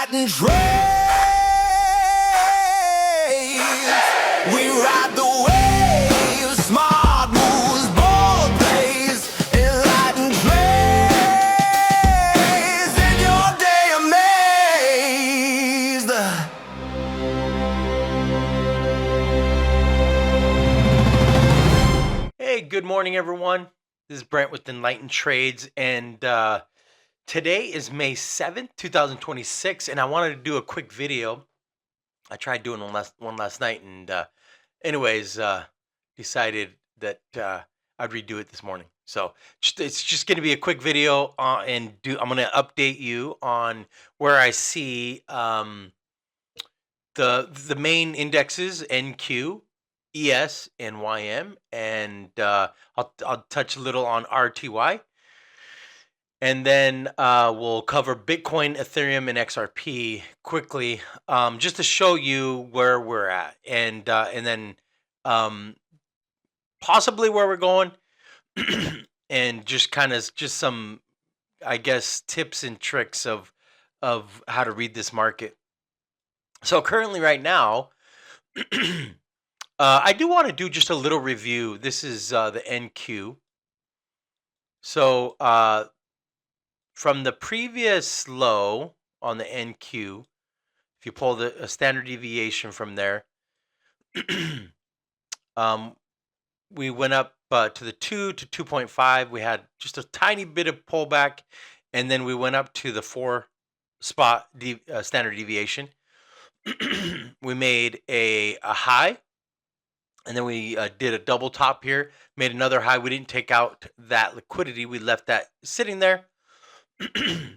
lightning trails. We ride the waves, smart moves, bold days, enlightened plays, in your day amazed. Hey, good morning, everyone. This is Brent with Enlightened Trades, and today is May 7th, 2026, and I wanted to do a quick video. I tried doing one last night, and decided that I'd redo it this morning. So it's just going to be a quick video, I'm going to update you on where I see the main indexes, NQ, ES, and YM, and I'll touch a little on RTY, and then we'll cover Bitcoin, Ethereum, and XRP quickly, just to show you where we're at, and then possibly where we're going, and just some, I guess, tips and tricks of how to read this market. So currently, right now, I do want to do just a little review. This is the NQ. So from the previous low on the NQ, if you pull the standard deviation from there, we went up to the 2 to 2.5. We had just a tiny bit of pullback, and then we went up to the 4 spot standard deviation. We made a high, and then we did a double top here, made another high. We didn't take out that liquidity. We left that sitting there.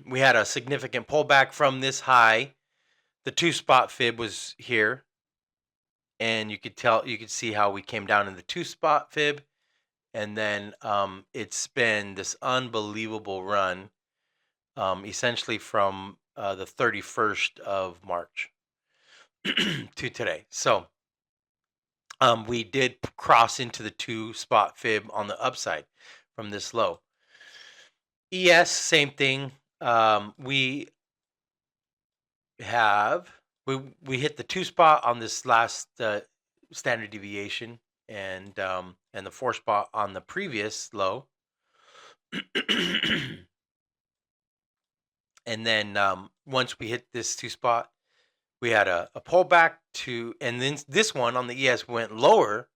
We had a significant pullback from this high. The 2 spot fib was here, and you could see how we came down in the 2 spot fib, and then it's been this unbelievable run, essentially from the 31st of March to today. So we did cross into the 2 spot fib on the upside from this low. ES, same thing. We hit the 2 spot on this last standard deviation, and the 4 spot on the previous low. And then once we hit this 2 spot, we had a pullback to, and then this one on the ES went lower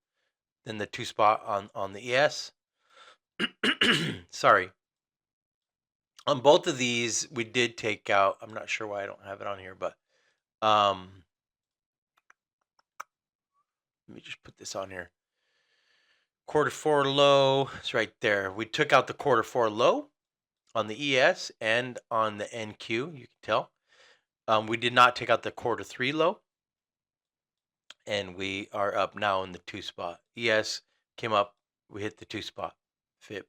than the 2 spot on the ES. Sorry. On both of these, we did take out, I'm not sure why I don't have it on here, but let me just put this on here. Q4 low, it's right there. We took out the Q4 low on the ES and on the NQ, you can tell. We did not take out the Q3 low, and we are up now in the 2 spot. ES came up, we hit the 2 spot fib.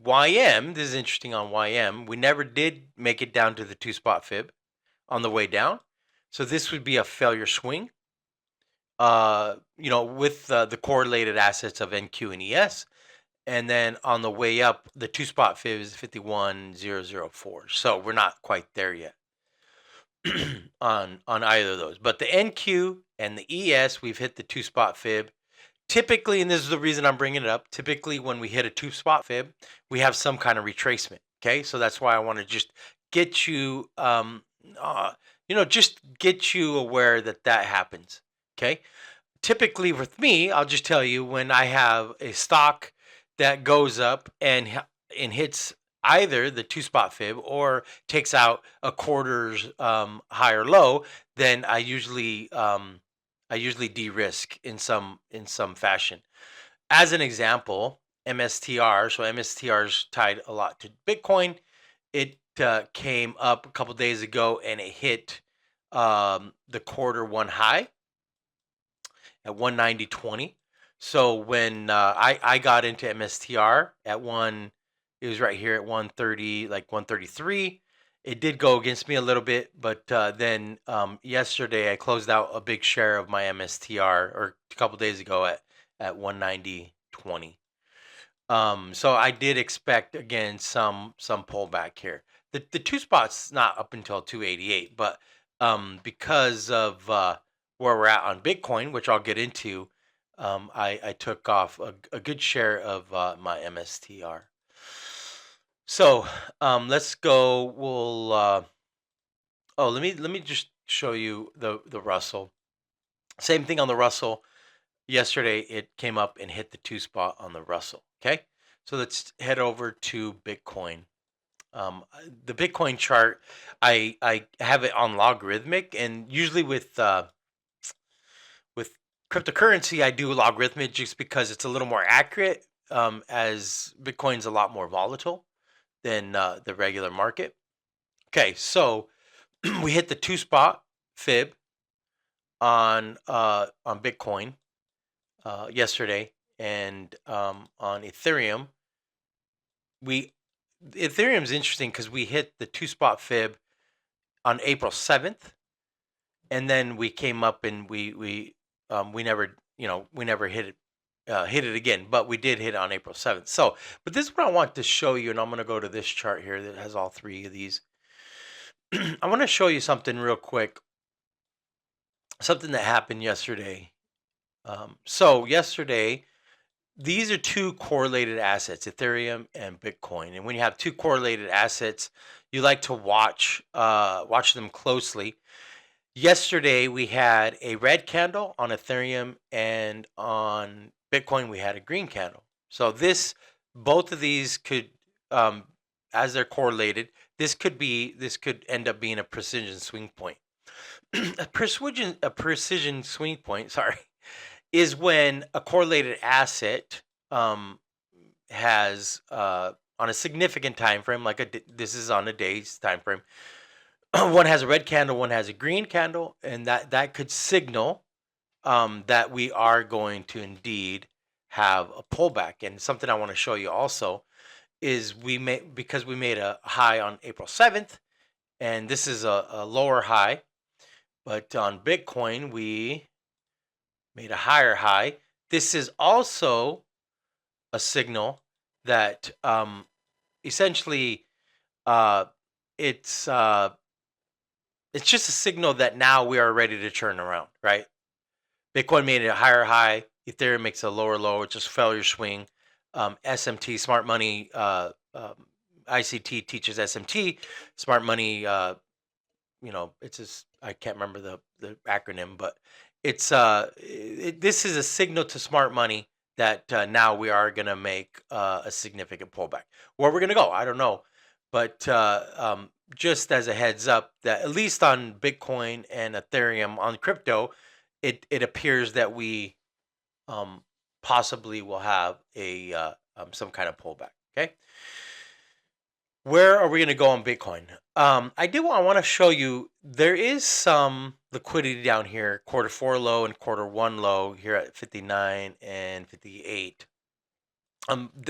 YM, this is interesting on YM. We never did make it down to the 2 spot fib on the way down. So this would be a failure swing, with the correlated assets of NQ and ES. And then on the way up, the 2 spot fib is 51,004. So we're not quite there yet on either of those. But the NQ and the ES, we've hit the 2 spot fib. Typically, and this is the reason I'm bringing it up, typically when we hit a 2 spot fib, we have some kind of retracement. Okay, so that's why I want to just get you, just get you aware that happens. Okay, typically with me, I'll just tell you, when I have a stock that goes up and hits either the 2 spot fib or takes out a quarter's high or low, then I usually de-risk in some fashion. As an example, MSTR. So MSTR's tied a lot to Bitcoin. It came up a couple days ago, and it hit the Q1 high at 190.20. So when I got into MSTR at it was right here at 130, like 133. It did go against me a little bit, but then yesterday I closed out a big share of my MSTR, or a couple days ago at 190.20. So I did expect again some pullback here. The two spot's not up until 288, but because of where we're at on Bitcoin, which I'll get into, I took off a good share of my MSTR. So let's go. We'll let me just show you the Russell. Same thing on the Russell. Yesterday it came up and hit the two spot on the Russell. Okay, so let's head over to Bitcoin. The Bitcoin chart, I have it on logarithmic, and usually with cryptocurrency I do logarithmic just because it's a little more accurate, as Bitcoin's a lot more volatile than the regular market. Okay, so we hit the two spot fib on Bitcoin yesterday, and on Ethereum, we Ethereum's interesting because we hit the two spot fib on April 7th, and then we came up and we never we never hit it again, but we did hit it on April 7th. So, but this is what I want to show you, and I'm going to go to this chart here that has all three of these. I want to show you something real quick, something that happened yesterday. So yesterday, these are two correlated assets, Ethereum and Bitcoin. And when you have two correlated assets, you like to watch them closely. Yesterday we had a red candle on Ethereum, and on Bitcoin we had a green candle. So both of these could, as they're correlated, this could end up being a precision swing point. A precision swing point, sorry, is when a correlated asset has on a significant time frame, like this is on a day's time frame. One has a red candle, one has a green candle, and that could signal that we are going to indeed have a pullback. And something I want to show you also is because we made a high on April 7th, and this is a lower high, but on Bitcoin we made a higher high. This is also a signal that essentially uh, it's uh, it's just a signal that now we are ready to turn around, right? Bitcoin made a higher high, Ethereum makes a lower low, it's just failure swing. SMT, smart money, ICT teaches SMT, smart money. It's just, I can't remember the acronym, but this is a signal to smart money that now we are going to make a significant pullback. Where we're going to go, I don't know, but just as a heads up, that at least on Bitcoin and Ethereum, on crypto, it appears that we possibly will have some kind of pullback. Okay, where are we going to go on Bitcoin? I want to show you there is some liquidity down here, quarter four low and quarter one low here at 59 and 58.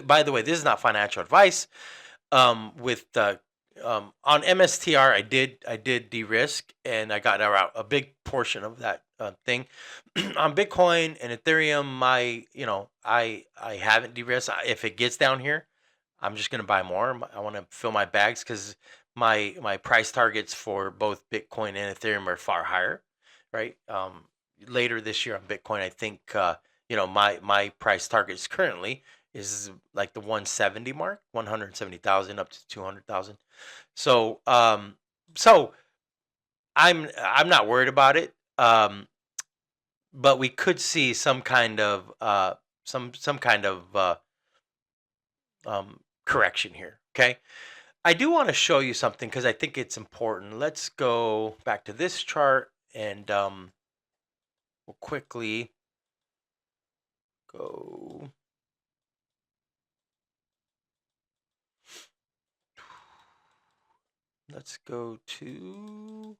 By the way, this is not financial advice. With on MSTR, I did de-risk, and I got out a big portion of that thing. On Bitcoin and Ethereum, I haven't de-risked. If it gets down here, I'm just gonna buy more. I want to fill my bags because my price targets for both Bitcoin and Ethereum are far higher, right? Later this year on Bitcoin, I think my price targets currently is like the 170 mark, 170,000 up to 200,000. So so I'm not worried about it. But we could see some kind of correction here. Okay, I do want to show you something because I think it's important. Let's go back to this chart, and we'll quickly go. Let's go to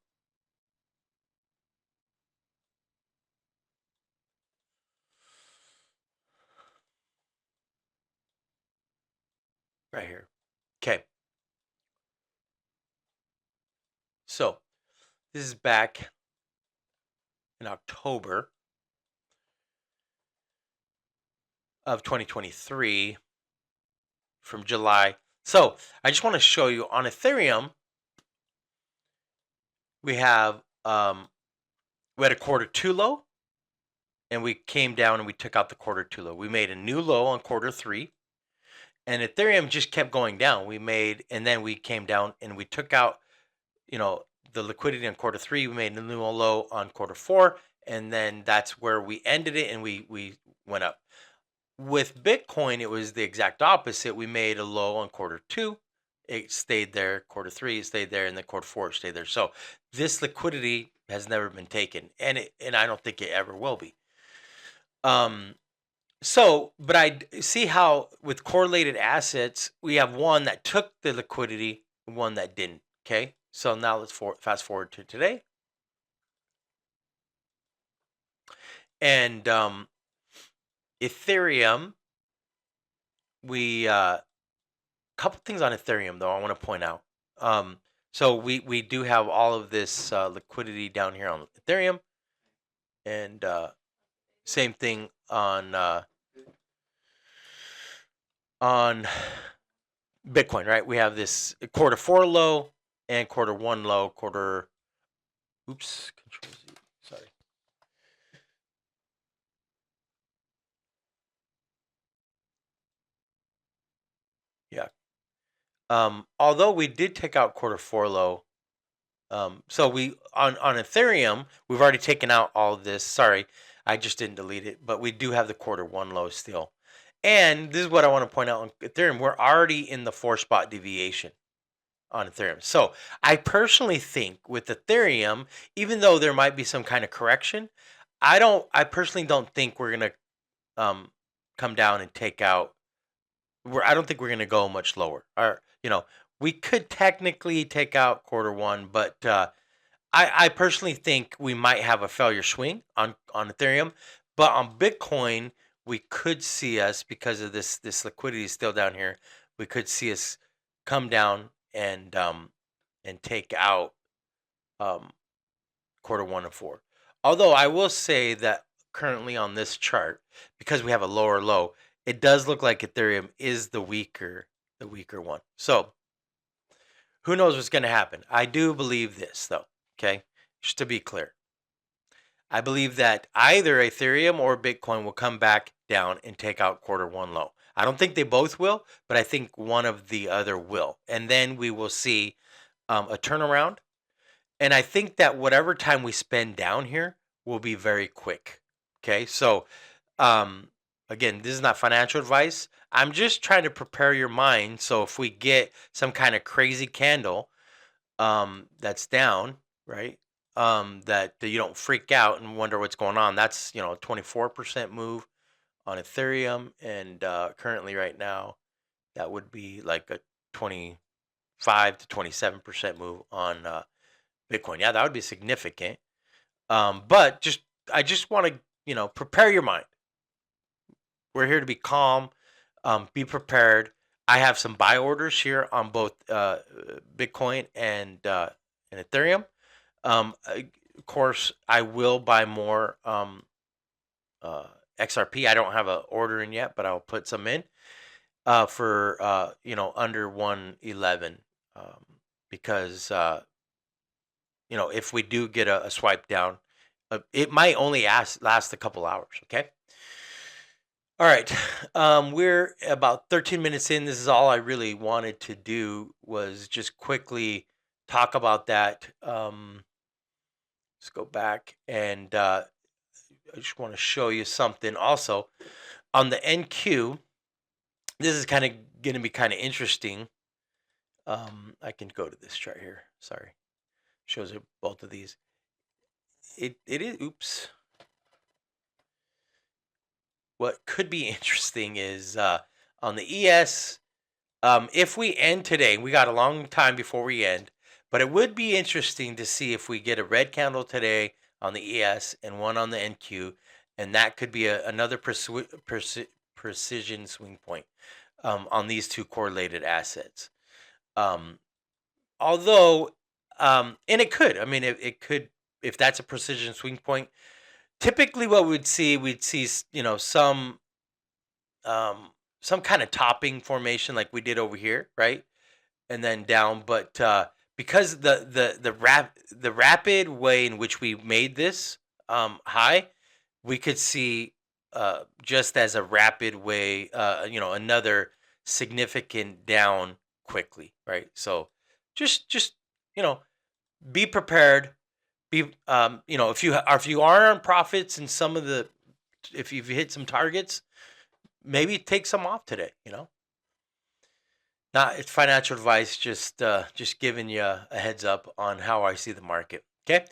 right here. Okay. So this is back in October of 2023. from July. So I just want to show you on Ethereum, we have we had a quarter two low, and we came down and we took out the quarter two low. We made a new low on quarter three, and Ethereum just kept going down. We made, and then we came down and we took out, the liquidity on quarter three. We made a new low on quarter four, and then that's where we ended it, and we went up. With Bitcoin, it was the exact opposite. We made a low on quarter two. It stayed there. Quarter three, it stayed there, and then quarter four, it stayed there. So this liquidity has never been taken, and I don't think it ever will be. But I see how with correlated assets, we have one that took the liquidity, one that didn't. Okay, so now let's fast forward to today, and Ethereum. We couple things on Ethereum though I want to point out. So we do have all of this liquidity down here on Ethereum, and same thing on Bitcoin, right? We have this quarter four low and quarter one low. Control Z. Sorry. Yeah. Although we did take out quarter four low, so we on Ethereum we've already taken out all of this. Sorry, I just didn't delete it, but we do have the quarter one low still. And this is what I want to point out on Ethereum. We're already in the 4-spot deviation on Ethereum. So I personally think with Ethereum, even though there might be some kind of correction, I personally don't think we're gonna come down and take out. I don't think we're gonna go much lower. Or we could technically take out quarter one, but I personally think we might have a failure swing on Ethereum. But on Bitcoin, we could see us, because of this liquidity is still down here, we could see us come down and take out quarter one and four. Although I will say that currently on this chart, because we have a lower low, it does look like Ethereum is the weaker one. So who knows what's going to happen? I do believe this though. Okay, just to be clear, I believe that either Ethereum or Bitcoin will come back down and take out quarter one low. I don't think they both will, but I think one of the other will. And then we will see a turnaround. And I think that whatever time we spend down here will be very quick. Okay, so again, this is not financial advice. I'm just trying to prepare your mind. So if we get some kind of crazy candle that's down, right? That you don't freak out and wonder what's going on. That's, a 24% move on Ethereum, and currently right now that would be like a 25 to 27% move on Bitcoin. Yeah, that would be significant. But I just want to, prepare your mind. We're here to be calm, be prepared. I have some buy orders here on both Bitcoin and Ethereum. Of course, I will buy more XRP. I don't have an order in yet, but I'll put some in for under 111, because if we do get a swipe down, it might only last a couple hours. Okay. All right. We're about 13 minutes in. This is all I really wanted to do, was just quickly talk about that. Let's go back, and I just want to show you something also on the NQ. This is kind of going to be kind of interesting. I can go to this chart here. Sorry, shows you both of these. It is. Oops. What could be interesting is on the ES. If we end today, we got a long time before we end, but it would be interesting to see if we get a red candle today on the ES and one on the NQ, and that could be another precision swing point on these two correlated assets. Although, and it could, it could, if that's a precision swing point. Typically, what we'd see, some some kind of topping formation like we did over here, right? And then down, but because the rapid way in which we made this high, we could see just as a rapid way, another significant down quickly, right? So just be prepared. Be if you are on profits in some of the, if you've hit some targets, maybe take some off today. Not it's financial advice, just giving you a heads up on how I see the market. Okay.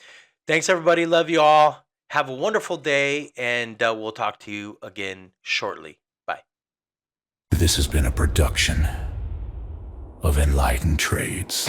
Thanks everybody. Love you all. Have a wonderful day, and we'll talk to you again shortly. Bye. This has been a production of Enlightened Trades.